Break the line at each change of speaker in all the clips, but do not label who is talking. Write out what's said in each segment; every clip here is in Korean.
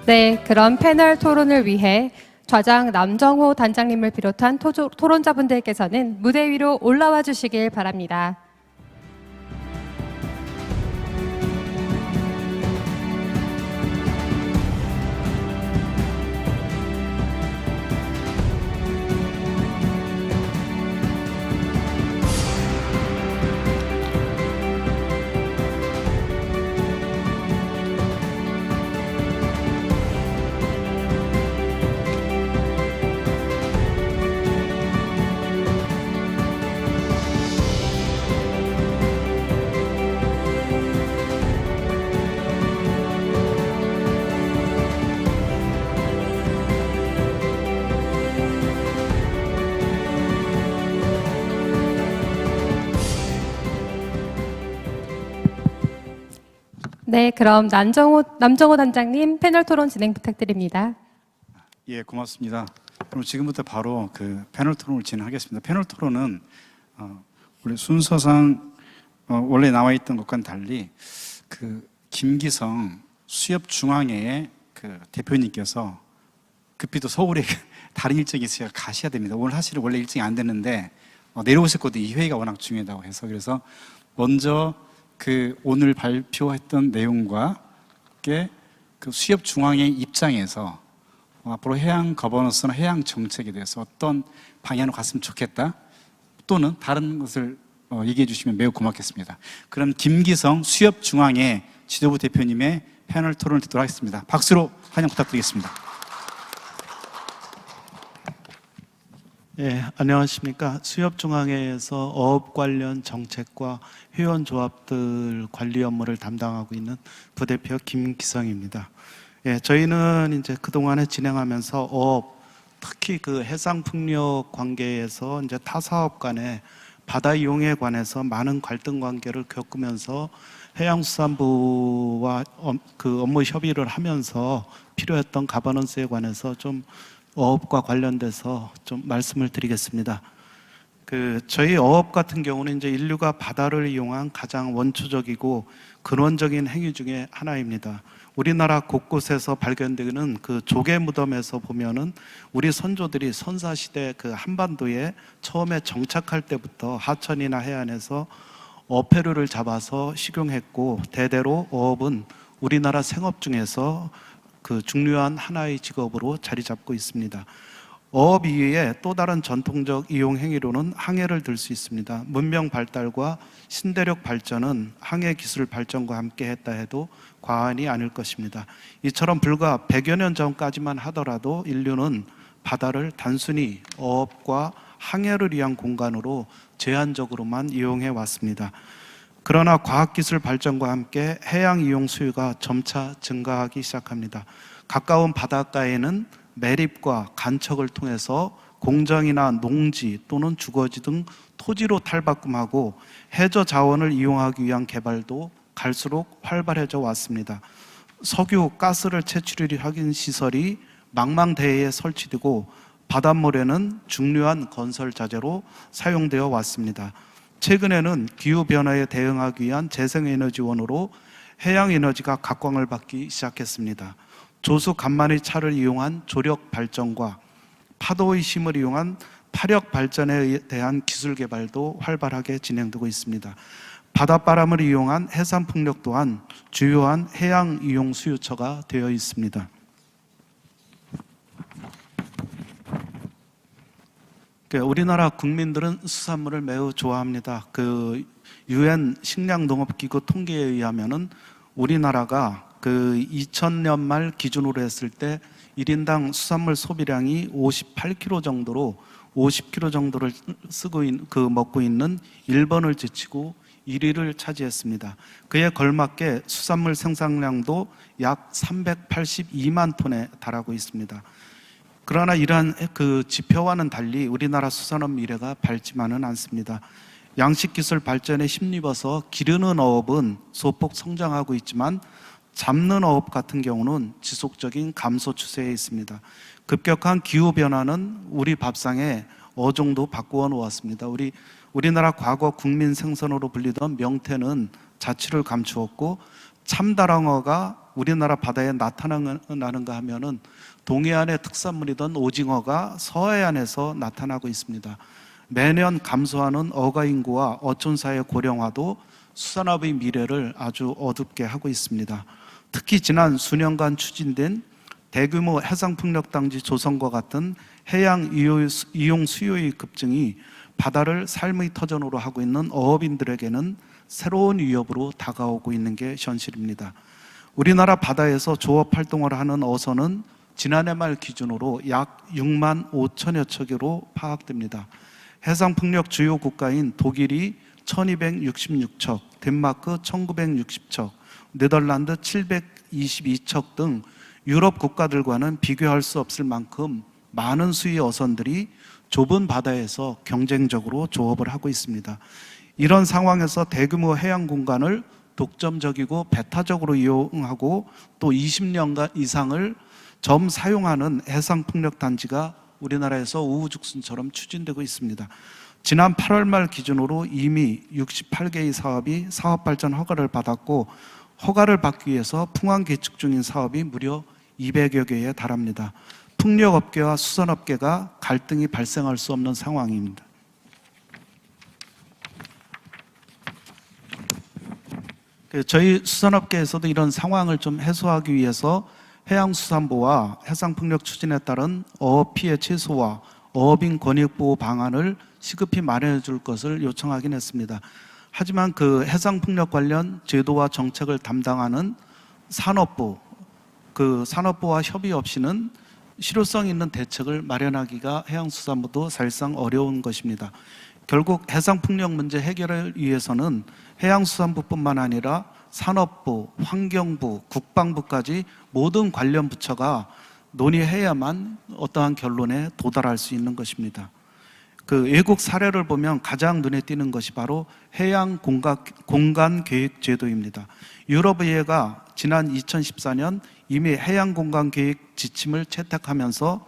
네, 그럼 패널 토론을 위해 좌장 남정호 단장님을 비롯한 토론자분들께서는 무대 위로 올라와 주시길 바랍니다. 네, 그럼 남정호 단장님 패널 토론 진행 부탁드립니다.
예, 고맙습니다. 그럼 지금부터 바로 그 패널 토론을 진행하겠습니다. 패널 토론은 원래 순서상 원래 나와 있던 것과는 달리 그 김기성 수협중앙회의 그 대표님께서 급히 또 서울에 다른 일정이 있어야 가셔야 됩니다. 오늘 사실은 원래 일정이 안 됐는데 내려오셨거든요. 이 회의가 워낙 중요하다고 해서. 그래서 먼저 그 오늘 발표했던 내용과 그 수협중앙회 입장에서 앞으로 해양 거버넌스나 해양 정책에 대해서 어떤 방향으로 갔으면 좋겠다 또는 다른 것을 얘기해 주시면 매우 고맙겠습니다. 그럼 김기성 수협중앙회 지도부 대표님의 패널 토론을 듣도록 하겠습니다. 박수로 환영 부탁드리겠습니다.
예, 안녕하십니까. 수협중앙회에서 어업 관련 정책과 회원조합들 관리 업무를 담당하고 있는 부대표 김기성입니다. 예, 저희는 이제 그동안에 진행하면서 어업, 특히 그 해상풍력 관계에서 이제 타 사업 간의 바다 이용에 관해서 많은 갈등 관계를 겪으면서 해양수산부와 그 업무 협의를 하면서 필요했던 가버넌스에 관해서 좀 어업과 관련돼서 좀 말씀을 드리겠습니다. 저희 어업 같은 경우는 이제 인류가 바다를 이용한 가장 원초적이고 근원적인 행위 중에 하나입니다. 우리나라 곳곳에서 발견되는 그 조개 무덤에서 보면은 우리 선조들이 선사시대 그 한반도에 처음에 정착할 때부터 하천이나 해안에서 어패류를 잡아서 식용했고, 대대로 어업은 우리나라 생업 중에서 그 중요한 하나의 직업으로 자리 잡고 있습니다. 어업 이외에 또 다른 전통적 이용 행위로는 항해를 들 수 있습니다. 문명 발달과 신대륙 발전은 항해 기술 발전과 함께 했다 해도 과언이 아닐 것입니다. 이처럼 불과 100여 년 전까지만 하더라도 인류는 바다를 단순히 어업과 항해를 위한 공간으로 제한적으로만 이용해 왔습니다. 그러나 과학기술 발전과 함께 해양 이용 수요가 점차 증가하기 시작합니다. 가까운 바닷가에는 매립과 간척을 통해서 공장이나 농지 또는 주거지 등 토지로 탈바꿈하고 해저 자원을 이용하기 위한 개발도 갈수록 활발해져 왔습니다. 석유, 가스를 채취하기 시설이 망망대해에 설치되고 바닷물에는 중요한 건설 자재로 사용되어 왔습니다. 최근에는 기후변화에 대응하기 위한 재생에너지원으로 해양에너지가 각광을 받기 시작했습니다. 조수 간만의 차를 이용한 조력 발전과 파도의 힘을 이용한 파력 발전에 대한 기술 개발도 활발하게 진행되고 있습니다. 바닷바람을 이용한 해상풍력 또한 주요한 해양 이용 수요처가 되어 있습니다. 우리나라 국민들은 수산물을 매우 좋아합니다. UN 식량농업기구 통계에 의하면은 우리나라가 2000년 말 기준으로 했을 때 1인당 수산물 소비량이 58kg 정도로 50kg 정도를 먹고 있는 일본을 제치고 1위를 차지했습니다. 그에 걸맞게 수산물 생산량도 약 382만 톤에 달하고 있습니다. 그러나 이러한 그 지표와는 달리 우리나라 수산업 미래가 밝지만은 않습니다. 양식기술 발전에 힘입어서 기르는 어업은 소폭 성장하고 있지만 잡는 어업 같은 경우는 지속적인 감소 추세에 있습니다. 급격한 기후변화는 우리 밥상에 어종도 바꾸어 놓았습니다. 우리나라 과거 국민 생선으로 불리던 명태는 자취를 감추었고 참다랑어가 우리나라 바다에 나타나는가 하면은 동해안의 특산물이던 오징어가 서해안에서 나타나고 있습니다. 매년 감소하는 어가 인구와 어촌사의 고령화도 수산업의 미래를 아주 어둡게 하고 있습니다. 특히 지난 수년간 추진된 대규모 해상풍력단지 조성과 같은 해양 이용 수요의 급증이 바다를 삶의 터전으로 하고 있는 어업인들에게는 새로운 위협으로 다가오고 있는 게 현실입니다. 우리나라 바다에서 조업 활동을 하는 어선은 지난해 말 기준으로 약 6만 5천여 척으로 파악됩니다. 해상풍력 주요 국가인 독일이 1266척, 덴마크 1960척, 네덜란드 722척 등 유럽 국가들과는 비교할 수 없을 만큼 많은 수의 어선들이 좁은 바다에서 경쟁적으로 조업을 하고 있습니다. 이런 상황에서 대규모 해양 공간을 독점적이고 배타적으로 이용하고 또 20년간 이상을 점 사용하는 해상풍력 단지가 우리나라에서 우후죽순처럼 추진되고 있습니다. 지난 8월 말 기준으로 이미 68개의 사업이 사업 발전 허가를 받았고, 허가를 받기 위해서 풍안 개축 중인 사업이 무려 200여 개에 달합니다. 풍력업계와 수산업계가 갈등이 발생할 수 없는 상황입니다. 저희 수산업계에서도 이런 상황을 좀 해소하기 위해서 해양수산부와 해상풍력 추진에 따른 어업 피해 최소와 어업인 권익보호 방안을 시급히 마련해 줄 것을 요청하긴 했습니다. 하지만 그 해상풍력 관련 제도와 정책을 담당하는 산업부, 그 산업부와 협의 없이는 실효성 있는 대책을 마련하기가 해양수산부도 사실상 어려운 것입니다. 결국 해상풍력 문제 해결을 위해서는 해양수산부뿐만 아니라 산업부, 환경부, 국방부까지 모든 관련 부처가 논의해야만 어떠한 결론에 도달할 수 있는 것입니다. 그 외국 사례를 보면 가장 눈에 띄는 것이 바로 해양 공간 계획 제도입니다. 유럽의회가 지난 2014년 이미 해양 공간 계획 지침을 채택하면서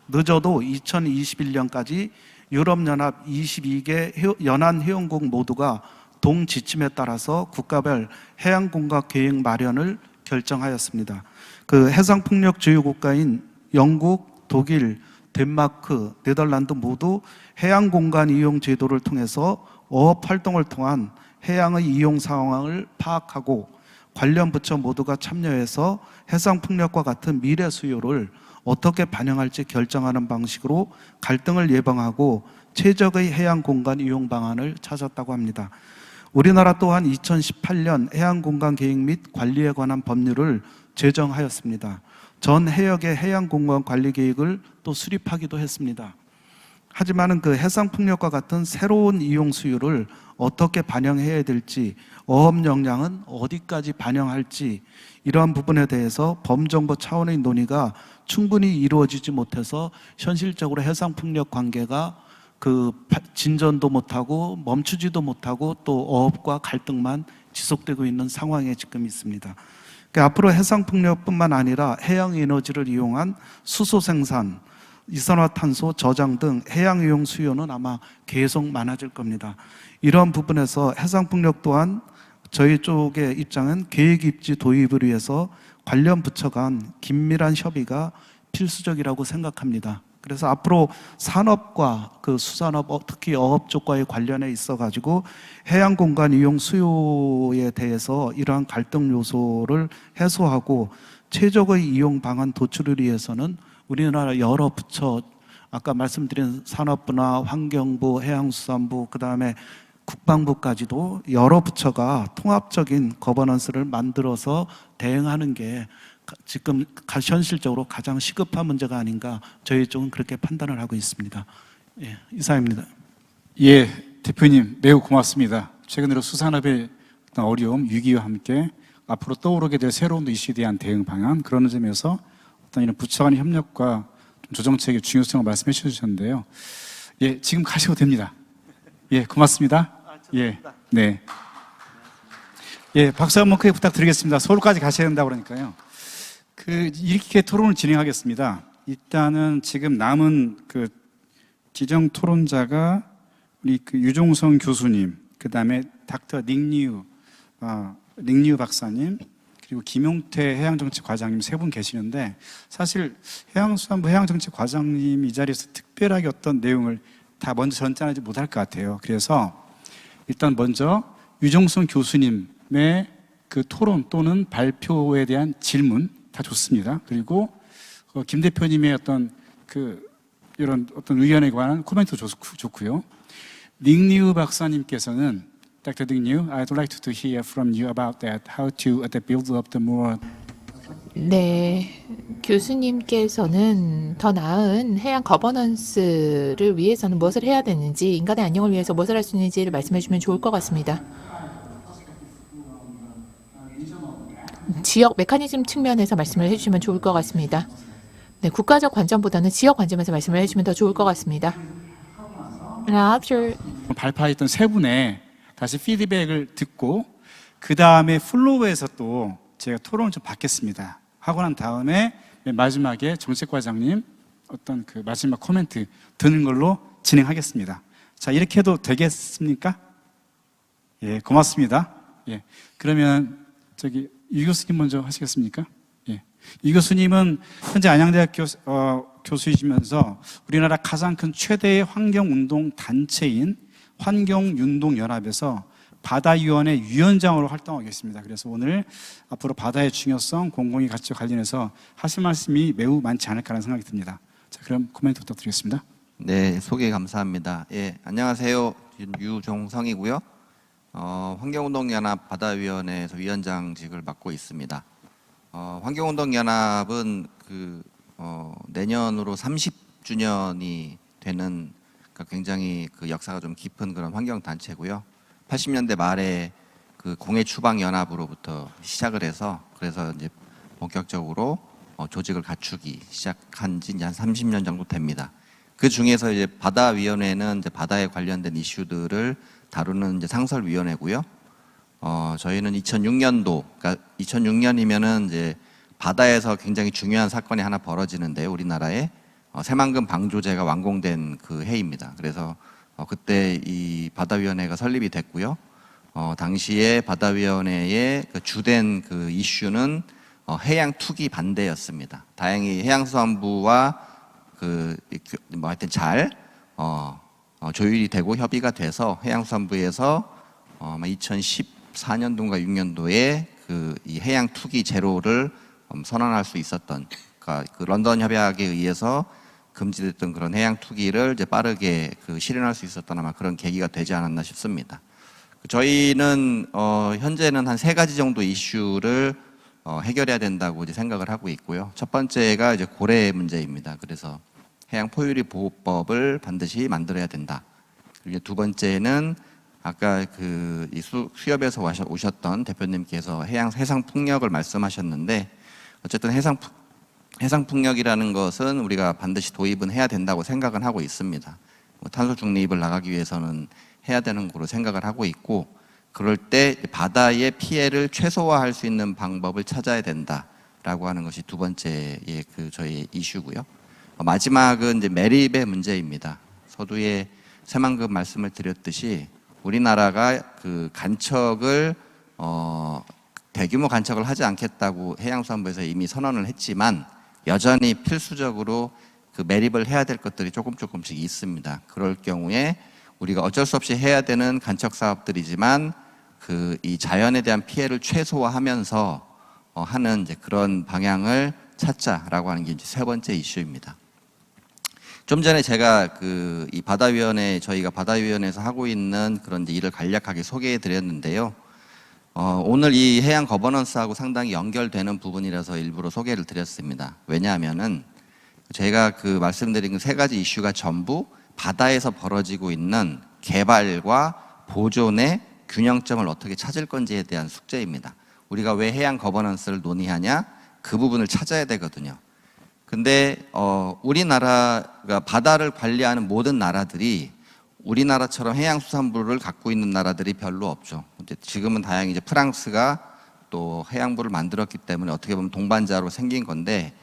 늦어도 2021년까지 유럽연합 22개 연안 회원국 모두가 동지침에 따라서 국가별 해양 공간 계획 마련을 결정하였습니다. 그 해상풍력 주요 국가인 영국, 독일, 덴마크, 네덜란드 모두 해양 공간 이용 제도를 통해서 어업 활동을 통한 해양의 이용 상황을 파악하고 관련 부처 모두가 참여해서 해상풍력과 같은 미래 수요를 어떻게 반영할지 결정하는 방식으로 갈등을 예방하고 최적의 해양 공간 이용 방안을 찾았다고 합니다. 우리나라 또한 2018년 해양 공간 계획 및 관리에 관한 법률을 제정하였습니다. 전 해역의 해양 공간 관리 계획을 또 수립하기도 했습니다. 하지만 그 해상풍력과 같은 새로운 이용 수요를 어떻게 반영해야 될지, 어업 역량은 어디까지 반영할지, 이러한 부분에 대해서 범정부 차원의 논의가 충분히 이루어지지 못해서 현실적으로 해상풍력 관계가 그 진전도 못하고 멈추지도 못하고 또 어업과 갈등만 지속되고 있는 상황에 지금 있습니다. 그러니까 앞으로 해상풍력뿐만 아니라 해양에너지를 이용한 수소 생산, 이산화탄소 저장 등 해양 이용 수요는 아마 계속 많아질 겁니다. 이런 부분에서 해상풍력 또한 저희 쪽의 입장은 계획입지 도입을 위해서 관련 부처 간 긴밀한 협의가 필수적이라고 생각합니다. 그래서 앞으로 산업과 그 수산업, 특히 어업 쪽과의 관련에 있어 가지고 해양 공간 이용 수요에 대해서 이러한 갈등 요소를 해소하고 최적의 이용 방안 도출을 위해서는 우리나라 여러 부처, 아까 말씀드린 산업부나 환경부, 해양수산부, 그다음에 국방부까지도 여러 부처가 통합적인 거버넌스를 만들어서 대응하는 게 지금 현실적으로 가장 시급한 문제가 아닌가, 저희 쪽은 그렇게 판단을 하고 있습니다. 예, 이상입니다.
예, 대표님 매우 고맙습니다. 최근 들어 수산업의 어떤 어려움, 위기와 함께 앞으로 떠오르게 될 새로운 이슈에 대한 대응 방안, 그런 점에서 어떤 이런 부처 간의 협력과 조정책의 중요성을 말씀해 주셨는데요. 예, 지금 가셔도 됩니다. 예, 고맙습니다. 예, 네. 예, 박수 한번 크게 부탁드리겠습니다. 서울까지 가셔야 된다고 그러니까요. 이렇게 토론을 진행하겠습니다. 일단은 지금 남은 그 지정 토론자가 우리 그 유종성 교수님, 그 다음에 닥터 닉류 박사님, 그리고 김용태 해양정책과장님 세 분 계시는데 사실 해양수산부 해양정책과장님 이 자리에서 특별하게 어떤 내용을 다 먼저 전달하지 못할 것 같아요. 그래서 일단 먼저 유정순 교수님의 그 토론 또는 발표에 대한 질문 다 좋습니다. 그리고 김 대표님의 어떤 이런 어떤 의견에 관한 코멘트 좋고요. 닉니우 박사님께서는 Dr. 닉니우, I'd like to hear from you about that. How to build up the more.
네, 교수님께서는 더 나은 해양 거버넌스를 위해서는 무엇을 해야 되는지, 인간의 안녕을 위해서 무엇을 할 수 있는지를 말씀해 주면 좋을 것 같습니다. 지역 메커니즘 측면에서 말씀을 해주시면 좋을 것 같습니다. 네, 국가적 관점보다는 지역 관점에서 말씀을 해주시면 더 좋을 것 같습니다.
발표했던 세 분의 다시 피드백을 듣고 그 다음에 플로우에서 또 제가 토론을 좀 받겠습니다. 하고 난 다음에 맨 마지막에 정책과장님 어떤 그 마지막 코멘트 드는 걸로 진행하겠습니다. 자, 이렇게 해도 되겠습니까? 예, 고맙습니다. 예, 그러면 유 교수님 먼저 하시겠습니까? 예, 유 교수님은 현재 안양대학 교수이시면서 우리나라 가장 큰 최대의 환경운동 단체인 환경윤동연합에서 바다위원회 위원장으로 활동하고 계십니다. 그래서 오늘 앞으로 바다의 중요성, 공공의 가치와 관련해서 하실 말씀이 매우 많지 않을까라는 생각이 듭니다. 자, 그럼 코멘트 부탁드리겠습니다.
네, 소개 감사합니다. 예, 안녕하세요. 유종성이고요. 환경운동연합 바다위원회에서 위원장직을 맡고 있습니다. 환경운동연합은 내년으로 30주년이 되는 굉장히 역사가 좀 깊은 그런 환경단체고요. 80년대 말에 공해 추방 연합으로부터 시작을 해서 그래서 이제 본격적으로 조직을 갖추기 시작한 지 한 30년 정도 됩니다. 그 중에서 이제 바다위원회는 이제 바다에 관련된 이슈들을 다루는 이제 상설위원회고요. 저희는 2006년도, 그러니까 2006년이면은 이제 바다에서 굉장히 중요한 사건이 하나 벌어지는데요. 우리나라에 새만금 방조제가 완공된 그 해입니다. 그래서 그때 이 바다위원회가 설립이 됐고요. 당시에 바다위원회의 주된 이슈는 해양 투기 반대였습니다. 다행히 해양수산부와 하여튼 잘 조율이 되고 협의가 돼서 해양수산부에서 2014년도인가 6년도에 이 해양 투기 제로를 선언할 수 있었던, 그러니까 런던 협약에 의해서 금지됐던 그런 해양 투기를 이제 빠르게 실현할 수 있었던 아마 그런 계기가 되지 않았나 싶습니다. 저희는 현재는 한 3가지 정도 이슈를 해결해야 된다고 이제 생각을 하고 있고요. 첫 번째가 이제 고래 문제입니다. 그래서 해양 포유류 보호법을 반드시 만들어야 된다. 그리고 두 번째는 아까 이 수협에서 오셨던 대표님께서 해상 풍력을 말씀하셨는데, 어쨌든 해상 풍력이라는 것은 우리가 반드시 도입은 해야 된다고 생각은 하고 있습니다. 탄소 중립을 나가기 위해서는 해야 되는 거로 생각을 하고 있고, 그럴 때 바다의 피해를 최소화할 수 있는 방법을 찾아야 된다라고 하는 것이 두 번째의 저희 이슈고요. 마지막은 이제 매립의 문제입니다. 서두에 새만금 말씀을 드렸듯이 우리나라가 간척을 대규모 간척을 하지 않겠다고 해양수산부에서 이미 선언을 했지만 여전히 필수적으로 매립을 해야 될 것들이 조금씩 있습니다. 그럴 경우에 우리가 어쩔 수 없이 해야 되는 간척 사업들이지만 이 자연에 대한 피해를 최소화하면서 하는 이제 그런 방향을 찾자라고 하는 게 이제 세 번째 이슈입니다. 좀 전에 제가 이 저희가 바다위원회에서 하고 있는 그런 이제 일을 간략하게 소개해 드렸는데요. 오늘 이 해양 거버넌스하고 상당히 연결되는 부분이라서 일부러 소개를 드렸습니다. 왜냐하면은 제가 말씀드린 3가지 이슈가 전부 바다에서 벌어지고 있는 개발과 보존의 균형점을 어떻게 찾을 건지에 대한 숙제입니다. 우리가 왜 해양 거버넌스를 논의하냐? 그 부분을 찾아야 되거든요. 근데 우리나라가 바다를 관리하는 모든 나라들이 우리나라처럼 해양수산부를 갖고 있는 나라들이 별로 없죠. 지금은 다행히 이제 프랑스가 또 해양부를 만들었기 때문에 어떻게 보면 동반자로 생긴 건데,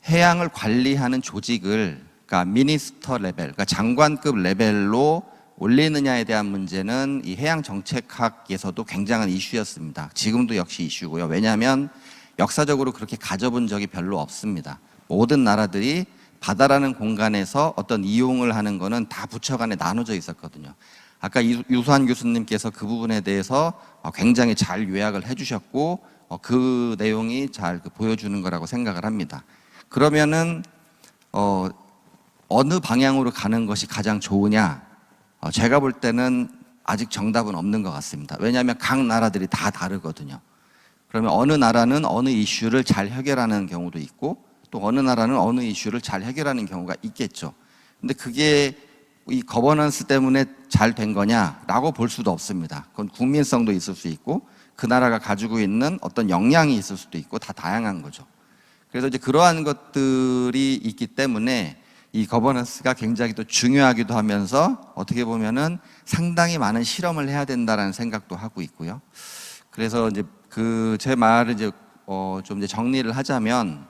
해양을 관리하는 조직을, 그러니까 미니스터 레벨, 그러니까 장관급 레벨로 올리느냐에 대한 문제는 이 해양 정책학에서도 굉장한 이슈였습니다. 지금도 역시 이슈고요. 왜냐하면 역사적으로 그렇게 가져본 적이 별로 없습니다. 모든 나라들이 바다라는 공간에서 어떤 이용을 하는 거는 다 부처 간에 나눠져 있었거든요. 아까 유수환 교수님께서 그 부분에 대해서 굉장히 잘 요약을 해주셨고 그 내용이 잘 보여주는 거라고 생각을 합니다. 그러면은 어느 방향으로 가는 것이 가장 좋으냐? 제가 볼 때는 아직 정답은 없는 것 같습니다. 왜냐하면 각 나라들이 다 다르거든요. 그러면 어느 나라는 어느 이슈를 잘 해결하는 경우도 있고 또 어느 나라는 어느 이슈를 잘 해결하는 경우가 있겠죠. 근데 그게 이 거버넌스 때문에 잘 된 거냐라고 볼 수도 없습니다. 그건 국민성도 있을 수 있고 그 나라가 가지고 있는 어떤 역량이 있을 수도 있고 다 다양한 거죠. 그래서 이제 그러한 것들이 있기 때문에 이 거버넌스가 굉장히 또 중요하기도 하면서 어떻게 보면은 상당히 많은 실험을 해야 된다라는 생각도 하고 있고요. 그래서 이제 제 말을 이제 좀 이제 정리를 하자면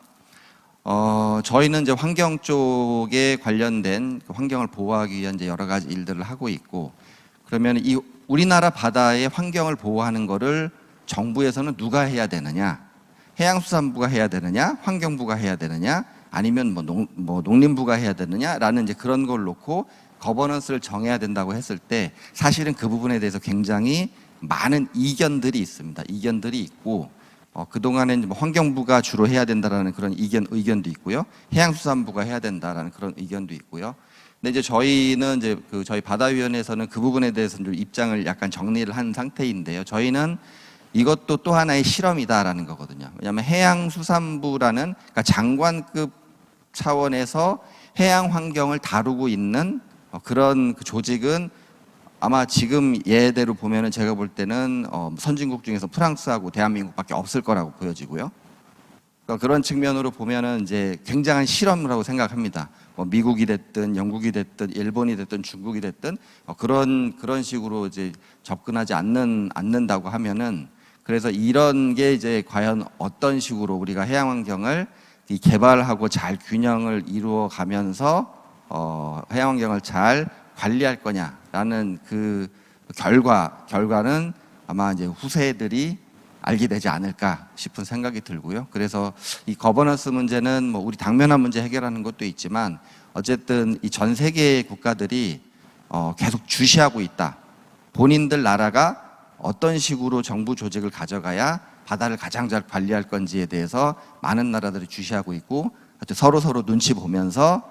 저희는 이제 환경 쪽에 관련된 환경을 보호하기 위한 이제 여러 가지 일들을 하고 있고 그러면 이 우리나라 바다의 환경을 보호하는 거를 정부에서는 누가 해야 되느냐? 해양수산부가 해야 되느냐? 환경부가 해야 되느냐? 아니면 뭐 농림부가 해야 되느냐라는 이제 그런 걸 놓고 거버넌스를 정해야 된다고 했을 때 사실은 그 부분에 대해서 굉장히 많은 이견들이 있습니다. 이견들이 있고 그동안엔 뭐 환경부가 주로 해야 된다라는 그런 의견도 있고요. 해양수산부가 해야 된다라는 그런 의견도 있고요. 근데 이제 저희는 이제 저희 바다위원회에서는 그 부분에 대해서 좀 입장을 약간 정리를 한 상태인데요. 저희는 이것도 또 하나의 실험이다라는 거거든요. 왜냐하면 해양수산부라는 그러니까 장관급 차원에서 해양 환경을 다루고 있는 그런 그 조직은 아마 지금 예대로 보면은 제가 볼 때는 선진국 중에서 프랑스하고 대한민국밖에 없을 거라고 보여지고요. 그러니까 그런 측면으로 보면은 이제 굉장한 실험이라고 생각합니다. 뭐 미국이 됐든 영국이 됐든 일본이 됐든 중국이 됐든 그런 식으로 이제 접근하지 않는다고 하면은 그래서 이런 게 이제 과연 어떤 식으로 우리가 해양 환경을 개발하고 잘 균형을 이루어 가면서 해양 환경을 잘 관리할 거냐라는 그 결과는 아마 이제 후세들이 알게 되지 않을까 싶은 생각이 들고요. 그래서 이 거버넌스 문제는 뭐 우리 당면한 문제 해결하는 것도 있지만 어쨌든 이 전 세계 국가들이 계속 주시하고 있다. 본인들 나라가 어떤 식으로 정부 조직을 가져가야 바다를 가장 잘 관리할 건지에 대해서 많은 나라들이 주시하고 있고 서로 눈치 보면서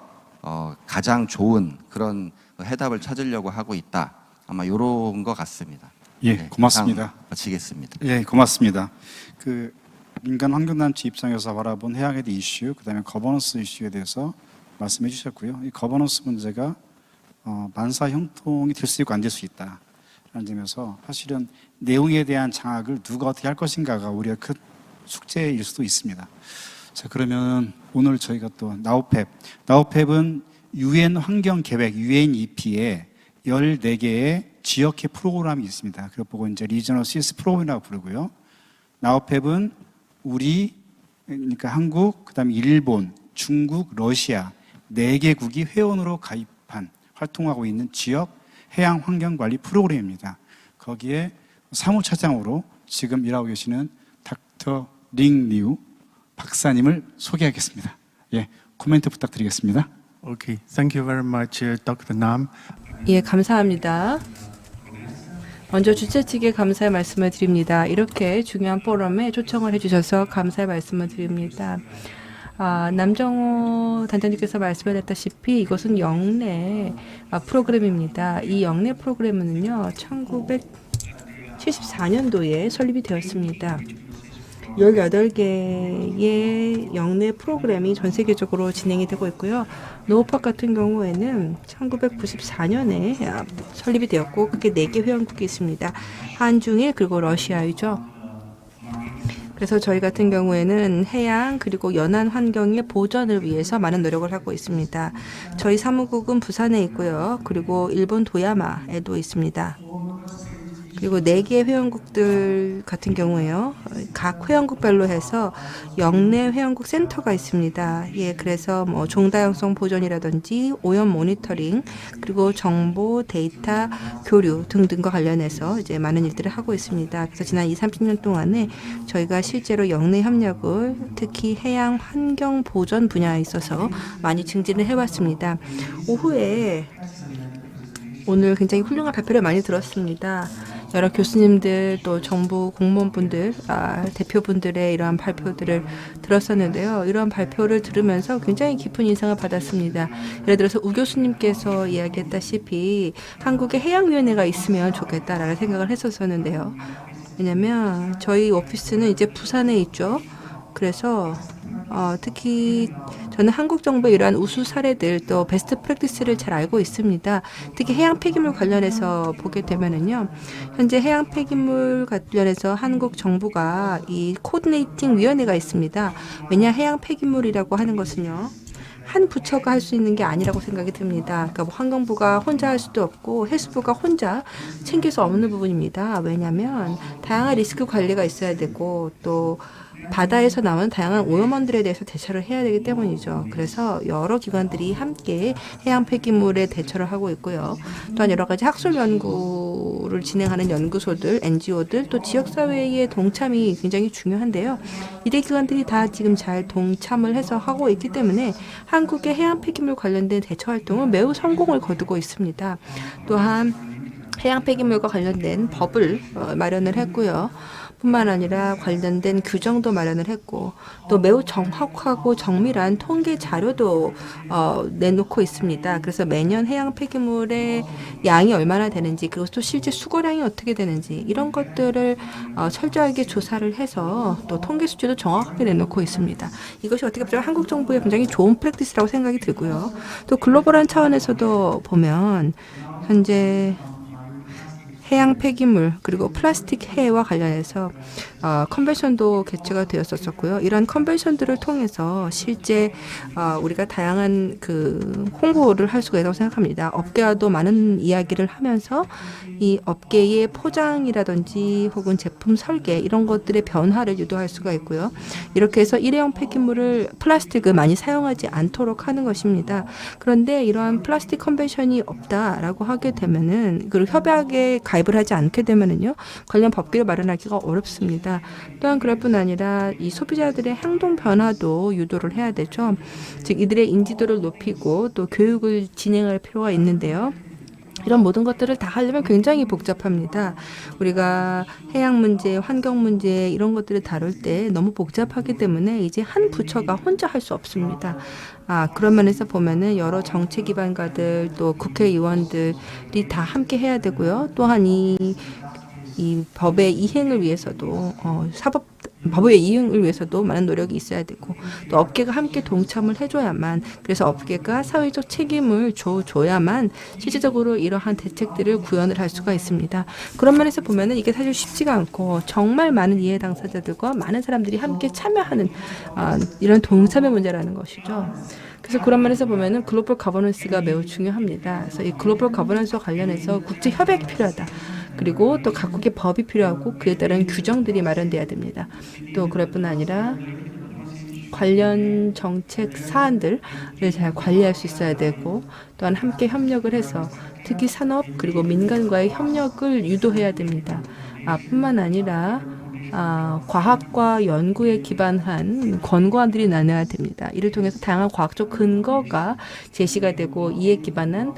가장 좋은 그런 해답을 찾으려고 하고 있다. 아마 이런 것 같습니다.
예,
네,
고맙습니다.
마치겠습니다.
예, 고맙습니다. 그 민간 환경단체 입장에서 바라본 해양에 대한 이슈, 그다음에 거버넌스 이슈에 대해서 말씀해 주셨고요. 이 거버넌스 문제가 만사 형통이 될 수 있고 안 될 수 있다. 라는 점에서 사실은 내용에 대한 장악을 누가 어떻게 할 것인가가 우리가 큰 숙제일 수도 있습니다. 자, 그러면 오늘 저희가 또 나우펩은 UN 환경계획 UNEP에 14개의 지역회 프로그램이 있습니다. 그걸 보고 이제 리저널 시스 프로그램이라고 부르고요. 나우펩은 우리, 그러니까 한국, 그다음에 일본, 중국, 러시아 4개국이 회원으로 가입한 활동하고 있는 지역 해양 환경 관리 프로그램입니다. 거기에 사무차장으로 지금 일하고 계시는 닥터 링리우 박사님을 소개하겠습니다. 예, 코멘트 부탁드리겠습니다.
Okay, thank you very much, Dr. Nam.
예, 감사합니다. 먼저 주최 측에 감사의 말씀을 드립니다. 이렇게 중요한 포럼에 초청을 해주셔서 감사의 말씀을 드립니다. 남정호 단장님께서 말씀하셨다시피 이것은 영내 프로그램입니다. 이 영내 프로그램은요, 1974년도에 설립이 되었습니다. 18개의 영내 프로그램이 전 세계적으로 진행이 되고 있고요. 노우팍 같은 경우에는 1994년에 설립이 되었고 그게 4개 회원국이 있습니다. 한중일 그리고 러시아이죠. 그래서 저희 같은 경우에는 해양 그리고 연안 환경의 보전을 위해서 많은 노력을 하고 있습니다. 저희 사무국은 부산에 있고요. 그리고 일본 도야마에도 있습니다. 그리고 4개 회원국들 같은 경우에요. 각 회원국별로 해서 영내 회원국 센터가 있습니다. 예, 그래서 뭐 종다양성 보존이라든지 오염 모니터링, 그리고 정보, 데이터 교류 등등과 관련해서 이제 많은 일들을 하고 있습니다. 그래서 지난 20-30년 동안에 저희가 실제로 영내 협력을 특히 해양 환경 보전 분야에 있어서 많이 증진을 해왔습니다. 오후에 오늘 굉장히 훌륭한 발표를 많이 들었습니다. 여러 교수님들 또 정부 공무원분들, 대표분들의 이러한 발표들을 들었었는데요. 이러한 발표를 들으면서 굉장히 깊은 인상을 받았습니다. 예를 들어서 우 교수님께서 이야기했다시피 한국에 해양위원회가 있으면 좋겠다라는 생각을 했었었는데요. 왜냐면 저희 오피스는 이제 부산에 있죠. 그래서 특히 저는 한국 정부의 이러한 우수 사례들 또 베스트 프랙티스를 잘 알고 있습니다. 특히 해양 폐기물 관련해서 보게 되면은요, 현재 해양 폐기물 관련해서 한국 정부가 이 코디네이팅 위원회가 있습니다. 왜냐 해양 폐기물이라고 하는 것은요, 한 부처가 할 수 있는 게 아니라고 생각이 듭니다. 그러니까 뭐 환경부가 혼자 할 수도 없고 해수부가 혼자 챙길 수 없는 부분입니다. 왜냐하면 다양한 리스크 관리가 있어야 되고 또 바다에서 나오는 다양한 오염원들에 대해서 대처를 해야 되기 때문이죠. 그래서 여러 기관들이 함께 해양 폐기물에 대처를 하고 있고요. 또한 여러 가지 학술 연구를 진행하는 연구소들, NGO들, 또 지역사회의 동참이 굉장히 중요한데요. 이들 기관들이 다 지금 잘 동참을 해서 하고 있기 때문에 한국의 해양 폐기물 관련된 대처 활동은 매우 성공을 거두고 있습니다. 또한 해양 폐기물과 관련된 법을 마련을 했고요. 뿐만 아니라 관련된 규정도 마련을 했고 또 매우 정확하고 정밀한 통계 자료도 내놓고 있습니다. 그래서 매년 해양 폐기물의 양이 얼마나 되는지 그리고 또 실제 수거량이 어떻게 되는지 이런 것들을 철저하게 조사를 해서 또 통계 수치도 정확하게 내놓고 있습니다. 이것이 어떻게 보면 한국 정부의 굉장히 좋은 프랙티스라고 생각이 들고요. 또 글로벌한 차원에서도 보면 현재 해양 폐기물 그리고 플라스틱 해와 관련해서 컨벤션도 개최가 되었었고요. 이런 컨벤션들을 통해서 실제 우리가 다양한 그 홍보를 할 수가 있다고 생각합니다. 업계와도 많은 이야기를 하면서 이 업계의 포장이라든지 혹은 제품 설계 이런 것들의 변화를 유도할 수가 있고요. 이렇게 해서 일회용 폐기물을 플라스틱을 많이 사용하지 않도록 하는 것입니다. 그런데 이러한 플라스틱 컨벤션이 없다라고 하게 되면은 그리고 협약에 가입을 하지 않게 되면은요 관련 법규를 마련하기가 어렵습니다. 또한 그럴 뿐 아니라 이 소비자들의 행동 변화도 유도를 해야 되죠. 즉 이들의 인지도를 높이고 또 교육을 진행할 필요가 있는데요. 이런 모든 것들을 다 하려면 굉장히 복잡합니다. 우리가 해양 문제, 환경 문제 이런 것들을 다룰 때 너무 복잡하기 때문에 이제 한 부처가 혼자 할 수 없습니다. 그런 면에서 보면은 여러 정책 기관가들 또 국회의원들이 다 함께 해야 되고요. 또한 이 법의 이행을 위해서도 법의 이행을 위해서도 많은 노력이 있어야 되고 또 업계가 함께 동참을 해줘야만 그래서 업계가 사회적 책임을 줘야만 실질적으로 이러한 대책들을 구현을 할 수가 있습니다. 그런 면에서 보면은 이게 사실 쉽지가 않고 정말 많은 이해 당사자들과 많은 사람들이 함께 참여하는 이런 동참의 문제라는 것이죠. 그래서 그런 면에서 보면은 글로벌 거버넌스가 매우 중요합니다. 그래서 이 글로벌 거버넌스와 관련해서 국제 협약이 필요하다. 그리고 또 각국의 법이 필요하고 그에 따른 규정들이 마련돼야 됩니다. 또 그럴 뿐 아니라 관련 정책 사안들을 잘 관리할 수 있어야 되고 또한 함께 협력을 해서 특히 산업 그리고 민간과의 협력을 유도해야 됩니다. 뿐만 아니라 과학과 연구에 기반한 권고안들이 나눠야 됩니다. 이를 통해서 다양한 과학적 근거가 제시가 되고 이에 기반한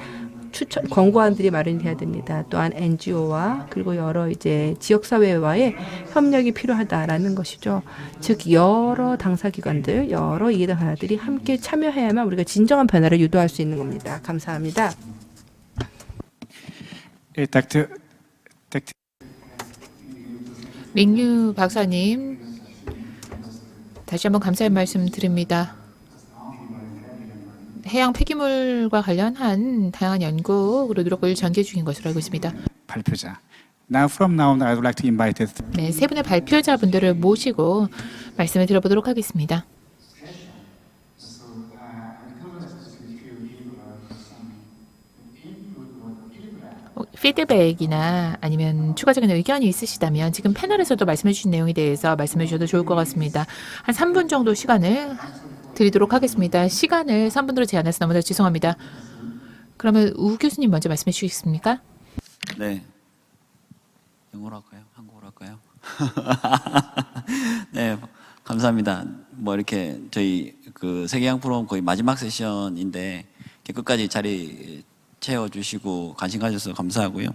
권고안들이 마련돼야 됩니다. 또한 NGO와 그리고 여러 이제 지역사회와의 협력이 필요하다라는 것이죠. 즉 여러 당사기관들, 여러 이해당사자들이 함께 참여해야만 우리가 진정한 변화를 유도할 수 있는 겁니다. 감사합니다.
민유 박사님, 다시 한번 감사의 말씀 드립니다. 해양 폐기물과 관련한 다양한 연구 그리고 노력을 전개 중인 것으로 알고 있습니다.
발표자. Now from now on, I would like to invite it.
네, 세 분의 발표자분들을 모시고 말씀을 드려보도록 하겠습니다. 피드백이나 아니면 추가적인 의견이 있으시다면 지금 패널에서도 말씀해 주신 내용에 대해서 말씀해 주셔도 좋을 것 같습니다. 한 3분 정도 시간을 드리도록 하겠습니다. 시간을 3분으로 제한해서 너무나 죄송합니다. 그러면 우 교수님 먼저 말씀해 주시겠습니까?
네. 영어로 할까요? 한국어로 할까요? 네, 감사합니다. 뭐 이렇게 저희 그 세계양 프로그램 거의 마지막 세션인데 이렇게 끝까지 자리 채워주시고 관심 가져서 감사하고요.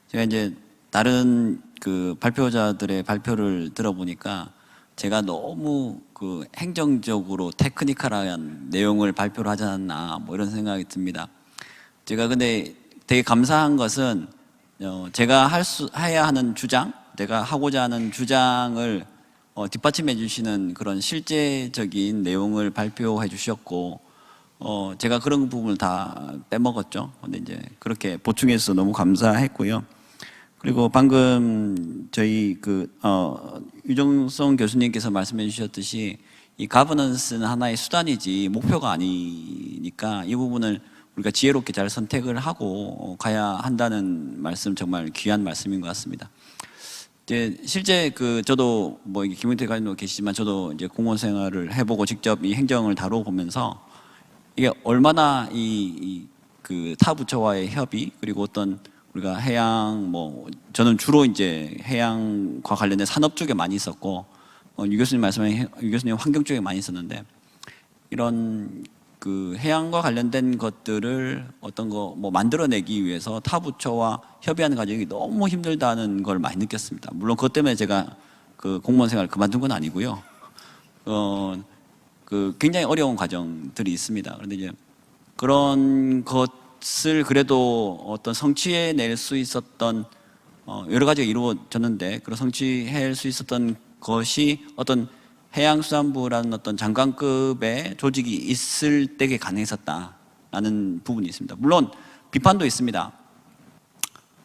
제가 이제 다른 그 발표자들의 발표를 들어보니까 제가 너무 그 행정적으로 테크니컬한 내용을 발표를 하지 않았나 뭐 이런 생각이 듭니다. 제가 근데 되게 감사한 것은 제가 해야 하는 주장, 내가 하고자 하는 주장을 뒷받침해 주시는 그런 실제적인 내용을 발표해 주셨고, 제가 그런 부분을 다 빼먹었죠. 근데 이제 그렇게 보충해서 너무 감사했고요. 그리고 방금 저희 유정성 교수님께서 말씀해 주셨듯이 이 가버넌스는 하나의 수단이지 목표가 아니니까 이 부분을 우리가 지혜롭게 잘 선택을 하고 가야 한다는 말씀 정말 귀한 말씀인 것 같습니다. 이제 실제 저도 뭐 김용태 관님도 계시지만 저도 이제 공무원 생활을 해보고 직접 이 행정을 다뤄보면서 이게 얼마나 그 타 부처와의 협의 그리고 어떤 우리가 해양 저는 주로 이제 해양과 관련된 산업 쪽에 많이 있었고 유 교수님 환경 쪽에 많이 있었는데 이런 그 해양과 관련된 것들을 어떤 거 만들어내기 위해서 타 부처와 협의하는 과정이 너무 힘들다는 걸 많이 느꼈습니다. 물론 그것 때문에 제가 그 공무원 생활을 그만둔 건 아니고요. 굉장히 어려운 과정들이 있습니다. 그런데 이제 그런 것을 그래도 어떤 성취해낼 수 있었던 여러 가지가 이루어졌는데 그런 성취할 수 있었던 것이 어떤 해양수산부라는 어떤 장관급의 조직이 있을 때에 가능했었다라는 부분이 있습니다. 물론 비판도 있습니다.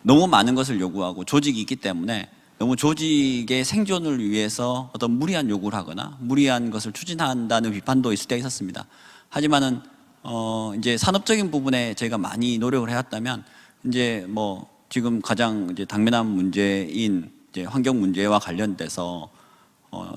너무 많은 것을 요구하고 조직이 있기 때문에 너무 조직의 생존을 위해서 어떤 무리한 요구를 하거나 무리한 것을 추진한다는 비판도 있을 때가 있었습니다. 하지만은 이제 산업적인 부분에 저희가 많이 노력을 해왔다면 이제 지금 가장 이제 당면한 문제인 이제 환경 문제와 관련돼서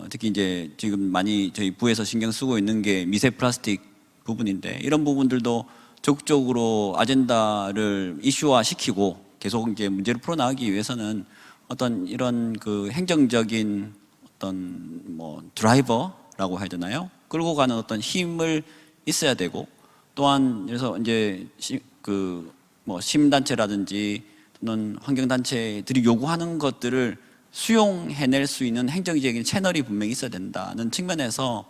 특히 이제 지금 많이 저희 부에서 신경 쓰고 있는 게 미세 플라스틱 부분인데 이런 부분들도 적극적으로 아젠다를 이슈화 시키고 계속 이제 문제를 풀어나가기 위해서는 어떤 이런 그 행정적인 어떤 드라이버라고 해야 되나요? 끌고 가는 어떤 힘을 있어야 되고 또한 그래서 이제 시민단체라든지 또는 환경단체들이 요구하는 것들을 수용해낼 수 있는 행정적인 채널이 분명히 있어야 된다는 측면에서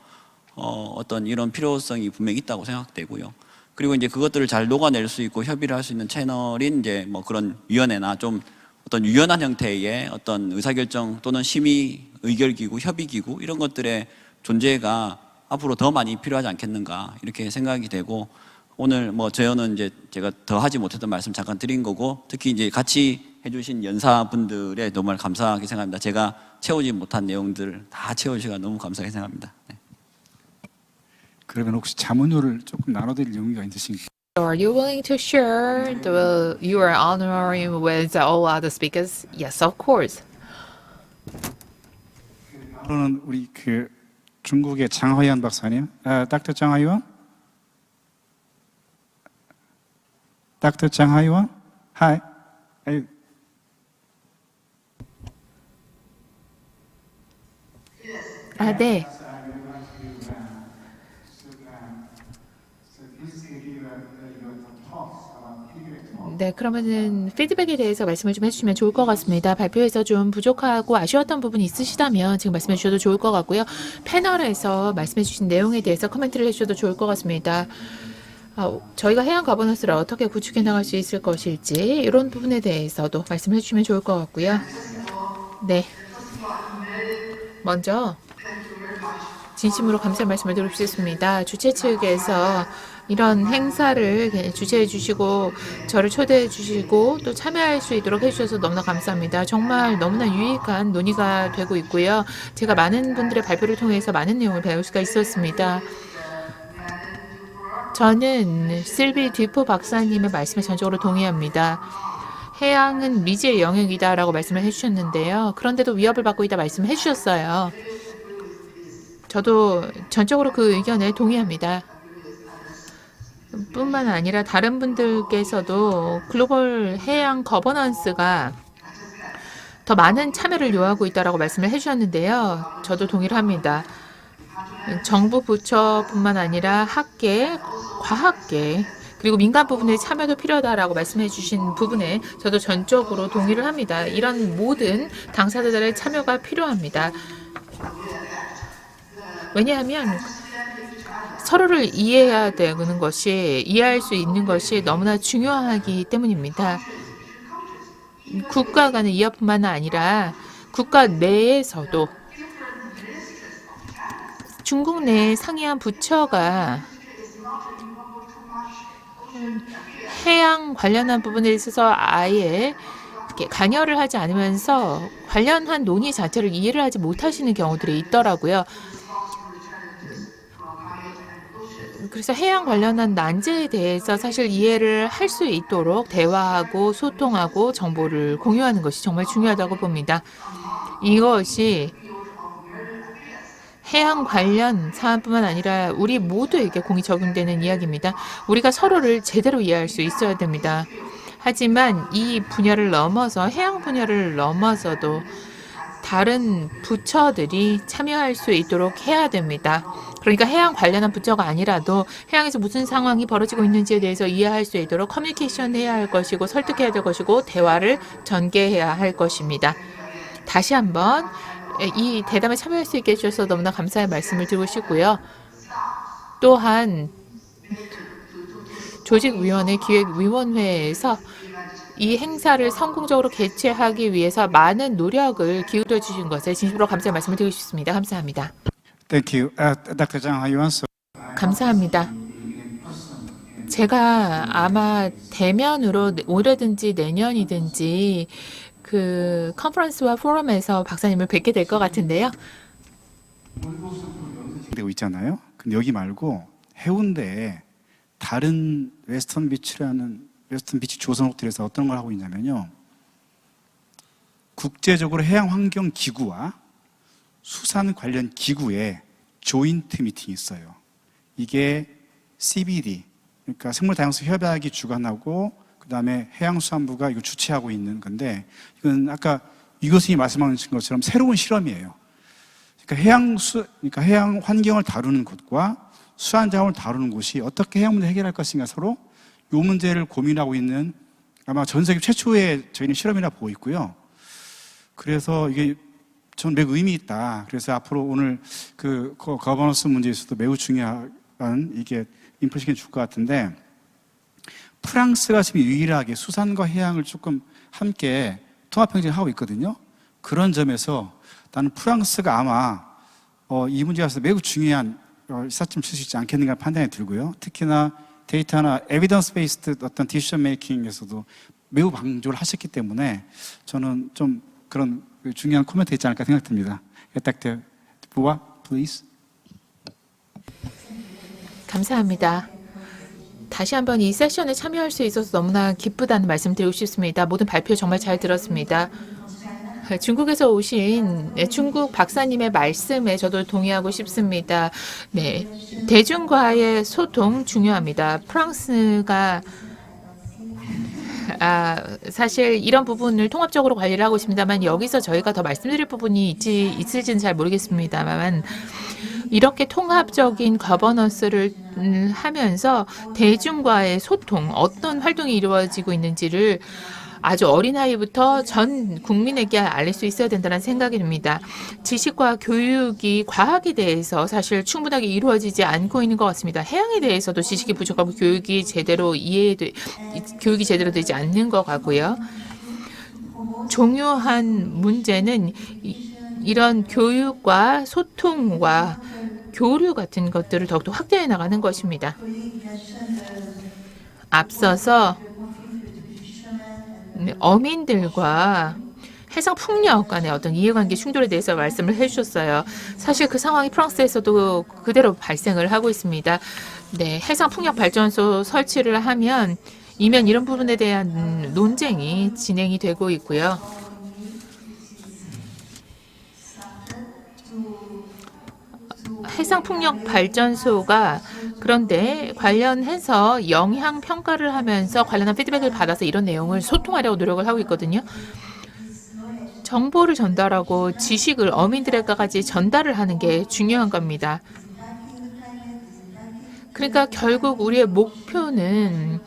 어떤 이런 필요성이 분명히 있다고 생각되고요. 그리고 이제 그것들을 잘 녹아낼 수 있고 협의를 할 수 있는 채널인 이제 그런 위원회나 좀 어떤 유연한 형태의 어떤 의사결정 또는 심의 의결기구, 협의기구 이런 것들의 존재가 앞으로 더 많이 필요하지 않겠는가 이렇게 생각이 되고 오늘 저는 이제 제가 더 하지 못했던 말씀 잠깐 드린 거고 특히 이제 같이 해주신 연사분들의 정말 감사하게 생각합니다. 제가 채우지 못한 내용들 다 채워주시가 너무 감사하게 생각합니다. 네.
그러면 혹시 자문료를 조금 나눠드릴 용의가 있으신가요?
Are you willing to share your honorarium with all other speakers? Yes, of course.
앞으로는 우리 중국의 장하이원 박사님, Dr. 장하이원, Dr. 장하이원, Hi.
네. 네, 그러면은 피드백에 대해서 말씀을 좀 해주시면 좋을 것 같습니다. 발표에서 좀 부족하고 아쉬웠던 부분이 있으시다면 지금 말씀해 주셔도 좋을 것 같고요. 패널에서 말씀해 주신 내용에 대해서 코멘트를 해주셔도 좋을 것 같습니다. 저희가 해양 가버넌스를 어떻게 구축해 나갈 수 있을 것일지 이런 부분에 대해서도 말씀해 주시면 좋을 것 같고요. 네. 먼저 진심으로 감사의 말씀을 드리고 싶습니다. 주최 측에서 이런 행사를 주최해 주시고 저를 초대해 주시고 또 참여할 수 있도록 해주셔서 너무나 감사합니다. 정말 너무나 유익한 논의가 되고 있고요. 제가 많은 분들의 발표를 통해서 많은 내용을 배울 수가 있었습니다. 저는 실비 듀포 박사님의 말씀에 전적으로 동의합니다. 해양은 미지의 영역이다라고 말씀을 해주셨는데요. 그런데도 위협을 받고 있다 말씀을 해주셨어요. 저도 전적으로 그 의견에 동의합니다. 뿐만 아니라 다른 분들께서도 글로벌 해양 거버넌스가 더 많은 참여를 요하고 있다라고 말씀을 해주셨는데요. 저도 동의를 합니다. 정부 부처뿐만 아니라 학계, 과학계, 그리고 민간 부분의 참여도 필요하다라고 말씀해 주신 부분에 저도 전적으로 동의를 합니다. 이런 모든 당사자들의 참여가 필요합니다. 왜냐하면 서로를 이해해야 되는 것이, 이해할 수 있는 것이 너무나 중요하기 때문입니다. 국가 간의 이해뿐만 아니라 국가 내에서도 중국 내 상이한 부처가 해양 관련한 부분에 있어서 아예 이렇게 관여를 하지 않으면서 관련한 논의 자체를 이해를 하지 못하시는 경우들이 있더라고요. 그래서 해양 관련한 난제에 대해서 사실 이해를 할 수 있도록 대화하고 소통하고 정보를 공유하는 것이 정말 중요하다고 봅니다. 이것이 해양 관련 사안뿐만 아니라 우리 모두에게 공이 적용되는 이야기입니다. 우리가 서로를 제대로 이해할 수 있어야 됩니다. 하지만 이 분야를 넘어서 해양 분야를 넘어서도 다른 부처들이 참여할 수 있도록 해야 됩니다. 그러니까 해양 관련한 부처가 아니라도 해양에서 무슨 상황이 벌어지고 있는지에 대해서 이해할 수 있도록 커뮤니케이션 해야 할 것이고 설득해야 될 것이고 대화를 전개해야 할 것입니다. 다시 한번 이 대담에 참여할 수 있게 해주셔서 너무나 감사의 말씀을 드리고 싶고요. 또한 조직위원회 기획위원회에서 이 행사를 성공적으로 개최하기 위해서 많은 노력을 기울여 주신 것에 진심으로 감사의 말씀을 드리고 싶습니다. 감사합니다.
Thank you. Dr. Zhang, how you answer?
감사합니다. 제가 아마 대면으로 올해든지 내년이든지 그 컨퍼런스와 포럼에서 박사님을 뵙게 될 것 같은데요.
되고 있잖아요. 근데 여기 말고 해운대에 다른 웨스턴 비치 조선 호텔에서 어떤 걸 하고 있냐면요. 국제적으로 해양 환경 기구와 수산 관련 기구의 조인트 미팅이 있어요. 이게 CBD, 그러니까 생물 다양성 협약이 주관하고 그다음에 해양수산부가 이거 주최하고 있는 건데, 이건 아까 유 교수님이 말씀하신 것처럼 새로운 실험이에요. 그러니까 해양 환경을 다루는 곳과 수산 자원을 다루는 곳이 어떻게 해양 문제 해결할 것인가 서로 이 문제를 고민하고 있는 아마 전 세계 최초의 저희는 실험이라 보고 있고요. 그래서 이게 전 매우 의미 있다. 그래서 앞으로 오늘 그 거버넌스 문제에서도 매우 중요한 이게 인포시킨 줄 것 같은데, 프랑스가 지금 유일하게 수산과 해양을 조금 함께 통합행정하고 있거든요. 그런 점에서 나는 프랑스가 아마 이 문제에 대해서 매우 중요한 시사점 칠 수 있지 않겠는가 판단이 들고요. 특히나 데이터나 에비던스 베이스드 어떤 디시전 메이킹에서도 매우 방조를 하셨기 때문에 저는 좀 그런 중요한 코멘트 있지 않을까 생각됩니다. Dr. Bua, please.
감사합니다. 다시 한번 이 세션에 참여할 수 있어서 너무나 기쁘다는 말씀 드리고 싶습니다. 모든 발표 정말 잘 들었습니다. 중국에서 오신 중국 박사님의 말씀에 저도 동의하고 싶습니다. 네, 대중과의 소통 중요합니다. 프랑스가 사실 이런 부분을 통합적으로 관리를 하고 있습니다만, 여기서 저희가 더 말씀드릴 부분이 있을지는 잘 모르겠습니다만, 이렇게 통합적인 거버넌스를 하면서 대중과의 소통, 어떤 활동이 이루어지고 있는지를 아주 어린 나이부터 전 국민에게 알릴 수 있어야 된다는 생각이 듭니다. 지식과 교육이 과학에 대해서 사실 충분하게 이루어지지 않고 있는 것 같습니다. 해양에 대해서도 지식이 부족하고 교육이 제대로 되지 않는 것 같고요. 중요한 문제는 이런 교육과 소통과 교류 같은 것들을 더욱더 확대해 나가는 것입니다. 앞서서 어민들과 해상 풍력 간의 어떤 이해관계 충돌에 대해서 말씀을 해주셨어요. 사실 그 상황이 프랑스에서도 그대로 발생을 하고 있습니다. 네, 해상 풍력 발전소 설치를 하면 이면 이런 부분에 대한 논쟁이 진행이 되고 있고요. 해상풍력발전소가 그런데 관련해서 영향 평가를 하면서 관련한 피드백을 받아서 이런 내용을 소통하려고 노력을 하고 있거든요. 정보를 전달하고 지식을 어민들에게까지 전달을 하는 게 중요한 겁니다. 그러니까 결국 우리의 목표는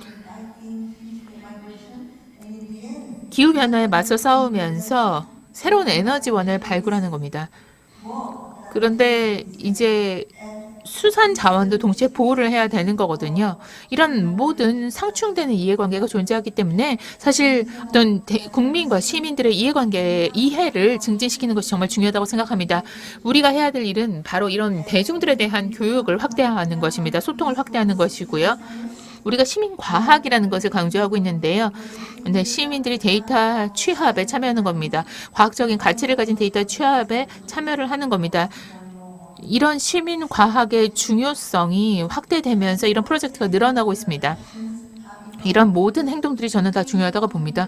기후변화에 맞서 싸우면서 새로운 에너지원을 발굴하는 겁니다. 그런데 이제 수산 자원도 동시에 보호를 해야 되는 거거든요. 이런 모든 상충되는 이해관계가 존재하기 때문에 사실 어떤 국민과 시민들의 이해를 증진시키는 것이 정말 중요하다고 생각합니다. 우리가 해야 될 일은 바로 이런 대중들에 대한 교육을 확대하는 것입니다. 소통을 확대하는 것이고요. 우리가 시민과학이라는 것을 강조하고 있는데요. 네, 시민들이 데이터 취합에 참여하는 겁니다. 과학적인 가치를 가진 데이터 취합에 참여를 하는 겁니다. 이런 시민과학의 중요성이 확대되면서 이런 프로젝트가 늘어나고 있습니다. 이런 모든 행동들이 저는 다 중요하다고 봅니다.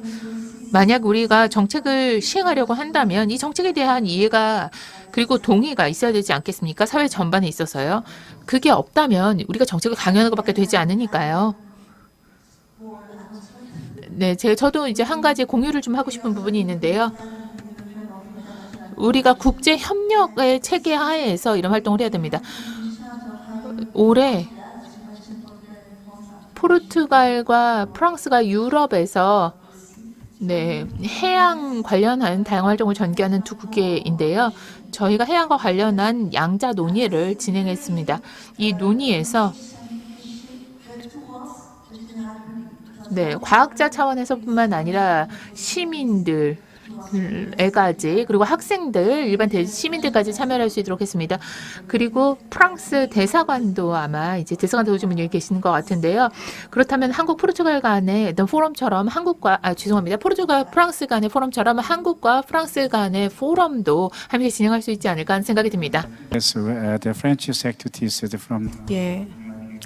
만약 우리가 정책을 시행하려고 한다면 이 정책에 대한 이해가 그리고 동의가 있어야 되지 않겠습니까? 사회 전반에 있어서요. 그게 없다면 우리가 정책을 강요하는 것밖에 되지 않으니까요. 네, 저도 이제 한 가지 공유를 좀 하고 싶은 부분이 있는데요. 우리가 국제 협력의 체계 하에서 이런 활동을 해야 됩니다. 올해 포르투갈과 프랑스가 유럽에서 해양 관련한 다양한 활동을 전개하는 두 국가인데요. 저희가 해양과 관련한 양자 논의를 진행했습니다. 이 논의에서 과학자 차원에서뿐만 아니라 시민들 애까지 그리고 학생들 일반 시민들까지 참여할 수 있도록 했습니다. 그리고 프랑스 대사관도 아마 이제 대사관도 좀 여기 계시는 것 같은데요. 그렇다면 한국 포르투갈 간의 어떤 포럼처럼 포르투갈 프랑스 간의 포럼처럼 한국과 프랑스 간의 포럼도 함께 진행할 수 있지 않을까 하는 생각이 듭니다.
Yes, the French activities from
예,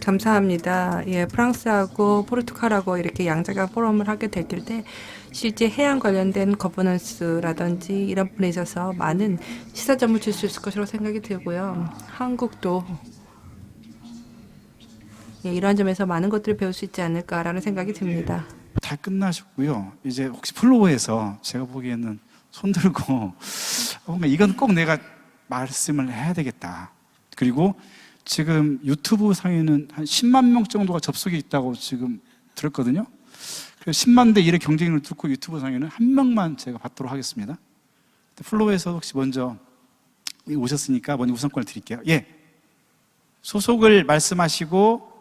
감사합니다. 예, 프랑스하고 포르투갈하고 이렇게 양자간 포럼을 하게 될 텐데 실제 해양 관련된 거버넌스라든지 이런 부분에 있어서 많은 시사점을 줄 수 있을 것으로 생각이 들고요. 한국도 이러한 점에서 많은 것들을 배울 수 있지 않을까라는 생각이 듭니다.
다 끝나셨고요. 이제 혹시 플로어에서 제가 보기에는 손 들고 뭔가 이건 꼭 내가 말씀을 해야 되겠다. 그리고 지금 유튜브 상에는 한 10만 명 정도가 접속이 있다고 지금 들었거든요. 그래서 10만 대 1의 경쟁을 뚫고 유튜브 상에는 한 명만 제가 받도록 하겠습니다. 플로어에서 혹시 먼저 오셨으니까 먼저 우선권을 드릴게요. 예, 소속을 말씀하시고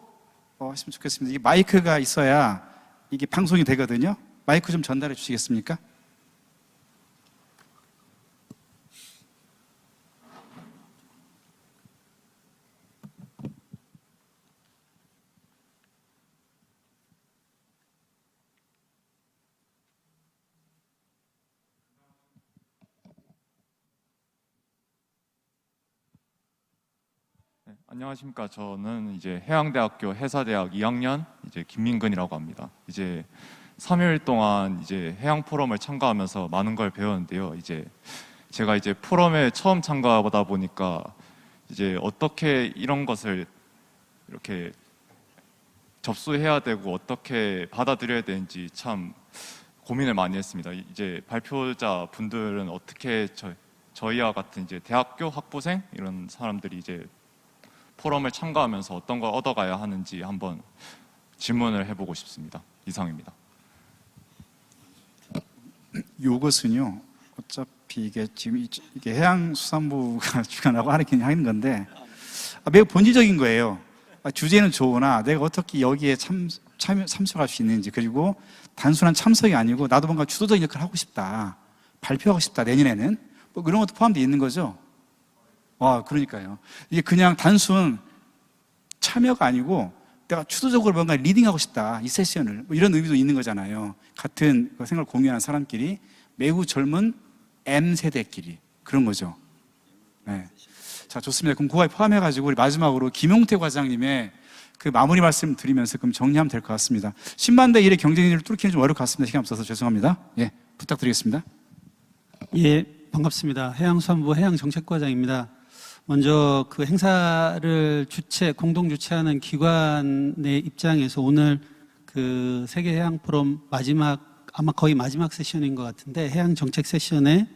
하시면 좋겠습니다. 이게 마이크가 있어야 이게 방송이 되거든요. 마이크 좀 전달해 주시겠습니까?
안녕하십니까. 저는 이제 해양대학교 해사대학 2학년 이제 김민근이라고 합니다. 이제 3일 동안 이제 해양 포럼을 참가하면서 많은 걸 배웠는데요. 이제 제가 이제 포럼에 처음 참가하다 보니까 이제 어떻게 이런 것을 이렇게 접수해야 되고 어떻게 받아들여야 되는지 참 고민을 많이 했습니다. 이제 발표자 분들은 어떻게 저희와 같은 이제 대학교 학부생 이런 사람들이 이제 포럼을 참가하면서 어떤 걸 얻어가야 하는지 한번 질문을 해보고 싶습니다. 이상입니다.
이것은요, 어차피 이게 지금 이게 해양수산부가 주관하고 하는 건데 매우 본질적인 거예요. 주제는 좋으나 내가 어떻게 여기에 참석할 수 있는지, 그리고 단순한 참석이 아니고 나도 뭔가 주도적인 역할을 하고 싶다, 발표하고 싶다, 내년에는 뭐 그런 것도 포함되어 있는 거죠. 그러니까요. 이게 그냥 단순 참여가 아니고 내가 주도적으로 뭔가 리딩하고 싶다, 이 세션을, 뭐 이런 의미도 있는 거잖아요. 같은 생각을 공유하는 사람끼리, 매우 젊은 M세대끼리 그런 거죠. 네. 자, 좋습니다. 그럼 그거에 포함해가지고 우리 마지막으로 김용태 과장님의 그 마무리 말씀 드리면서 그럼 정리하면 될 것 같습니다. 10만 대 1의 경쟁률을 뚫기는 좀 어려울 것 같습니다. 시간 없어서 죄송합니다. 예, 부탁드리겠습니다.
예, 반갑습니다. 해양수산부 해양정책과장입니다. 먼저 그 행사를 공동 주최하는 기관의 입장에서 오늘 그 세계해양포럼 아마 거의 마지막 세션인 것 같은데 해양정책 세션에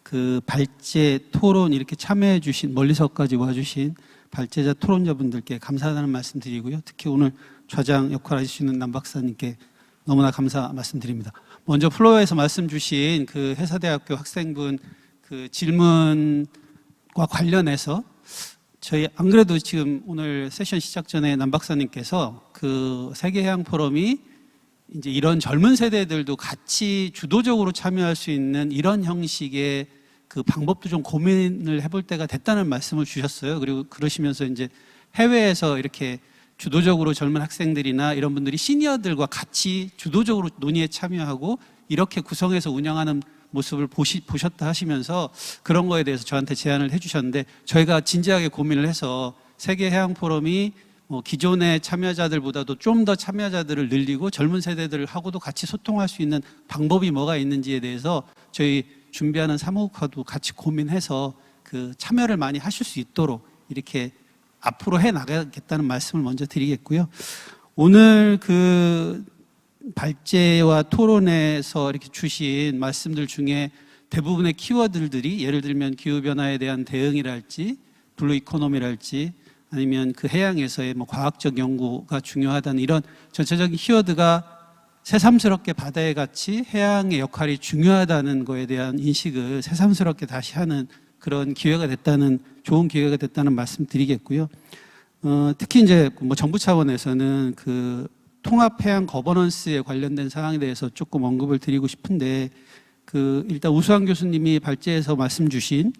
그 발제 토론 이렇게 참여해 주신 멀리서까지 와주신 발제자 토론자분들께 감사하다는 말씀 드리고요. 특히 오늘 좌장 역할 해주시는 남 박사님께 너무나 감사 말씀드립니다. 먼저 플로어에서 말씀 주신 그 해사대학교 학생분 그 질문과 관련해서 저희 안 그래도 지금 오늘 세션 시작 전에 남 박사님께서 그 세계해양포럼이 이제 이런 젊은 세대들도 같이 주도적으로 참여할 수 있는 이런 형식의 그 방법도 좀 고민을 해볼 때가 됐다는 말씀을 주셨어요. 그리고 그러시면서 이제 해외에서 이렇게 주도적으로 젊은 학생들이나 이런 분들이 시니어들과 같이 주도적으로 논의에 참여하고 이렇게 구성해서 운영하는 모습을 보셨다 하시면서 그런 거에 대해서 저한테 제안을 해주셨는데 저희가 진지하게 고민을 해서 세계해양포럼이 기존의 참여자들보다도 좀 더 참여자들을 늘리고 젊은 세대들하고도 같이 소통할 수 있는 방법이 뭐가 있는지에 대해서 저희 준비하는 사무국하고도 같이 고민해서 그 참여를 많이 하실 수 있도록 이렇게 앞으로 해 나가겠다는 말씀을 먼저 드리겠고요. 오늘 그 발제와 토론에서 이렇게 주신 말씀들 중에 대부분의 키워드들이 예를 들면 기후변화에 대한 대응이랄지 블루 이코노미랄지 아니면 그 해양에서의 과학적 연구가 중요하다는 이런 전체적인 키워드가 새삼스럽게 바다의 가치, 해양의 역할이 중요하다는 거에 대한 인식을 새삼스럽게 다시 하는 그런 기회가 됐다는 좋은 기회가 됐다는 말씀 드리겠고요. 특히 이제 정부 차원에서는 그 통합해양 거버넌스에 관련된 사항에 대해서 조금 언급을 드리고 싶은데 일단 우수한 교수님이 발제에서 말씀 주신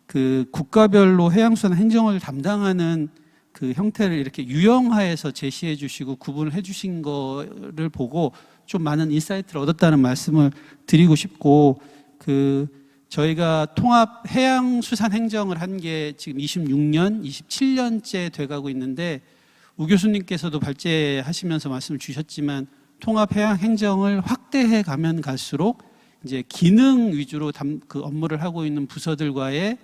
그 국가별로 해양수산 행정을 담당하는 그 형태를 이렇게 유형화해서 제시해 주시고 구분을 해 주신 거를 보고 좀 많은 인사이트를 얻었다는 말씀을 드리고 싶고 저희가 통합 해양수산 행정을 한 게 지금 26년, 27년째 돼가고 있는데 우 교수님께서도 발제하시면서 말씀을 주셨지만 통합 해양 행정을 확대해 가면 갈수록 이제 기능 위주로 그 업무를 하고 있는 부서들과의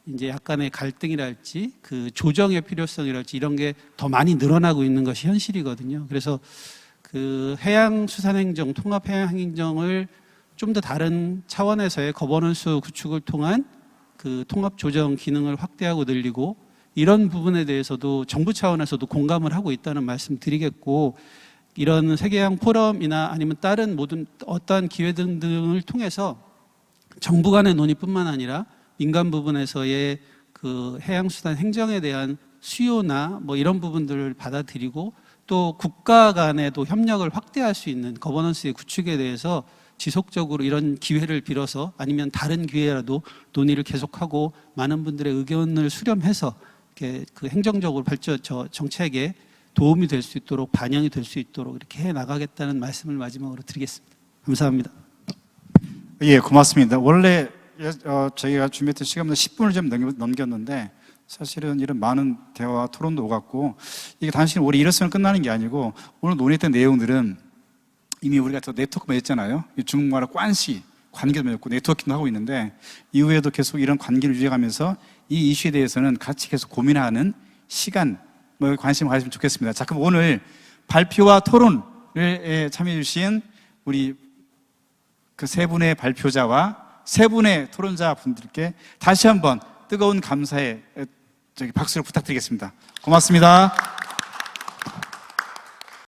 이제 약간의 갈등이랄지 그 조정의 필요성이랄지 이런 게 더 많이 늘어나고 있는 것이 현실이거든요. 그래서 그 해양수산행정, 통합해양행정을 좀 더 다른 차원에서의 거버넌스 구축을 통한 그 통합조정 기능을 확대하고 늘리고 이런 부분에 대해서도 정부 차원에서도 공감을 하고 있다는 말씀 드리겠고 이런 세계해양 포럼이나 아니면 다른 모든 어떠한 기회 등을 통해서 정부 간의 논의뿐만 아니라 민간 부분에서의 그 해양수산 행정에 대한 수요나 이런 부분들을 받아들이고 또 국가 간에도 협력을 확대할 수 있는 거버넌스의 구축에 대해서 지속적으로 이런 기회를 빌어서 아니면 다른 기회라도 논의를 계속하고 많은 분들의 의견을 수렴해서 이렇게 그 행정적으로 정책에 도움이 될 수 있도록 반영이 될 수 있도록 이렇게 해 나가겠다는 말씀을 마지막으로 드리겠습니다. 감사합니다.
예, 고맙습니다. 원래 저희가 준비했던 시간보다 10분을 좀 넘겼는데 사실은 이런 많은 대화 토론도 오갔고 이게 단순히 올해 이랬으면 끝나는 게 아니고 오늘 논의했던 내용들은 이미 우리가 또 네트워크 맺었잖아요. 중국말로 관시, 관계도 맺었고 네트워킹도 하고 있는데 이후에도 계속 이런 관계를 유지하면서 이 이슈에 대해서는 같이 계속 고민하는 시간, 관심을 가지면 좋겠습니다. 자, 그럼 오늘 발표와 토론을 참여해 주신 우리 그 세 분의 발표자와 세 분의 토론자 분들께 다시 한번 뜨거운 감사의 박수를 부탁드리겠습니다. 고맙습니다.